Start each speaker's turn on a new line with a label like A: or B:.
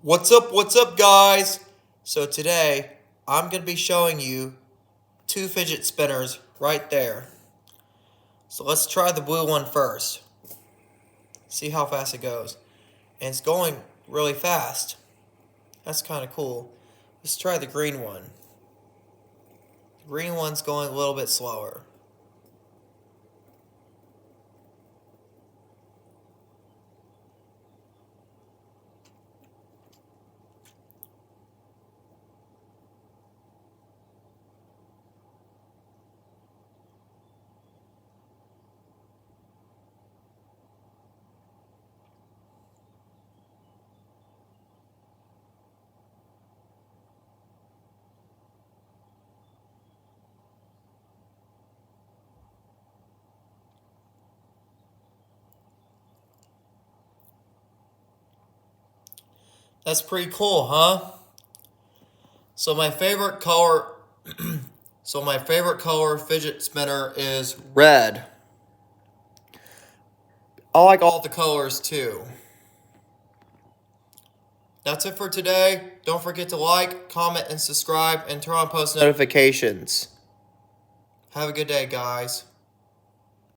A: What's up guys? So today I'm going to be showing you two fidget spinners right there. So let's try the blue one first. See how fast it goes. And it's going really fast. That's kind of cool. Let's try the green one. The green one's going a little bit slower. That's pretty cool, huh? So my favorite color fidget spinner is red. I like all the colors too. That's it for today. Don't forget to like, comment, and subscribe, and turn on post notifications. Have a good day, guys.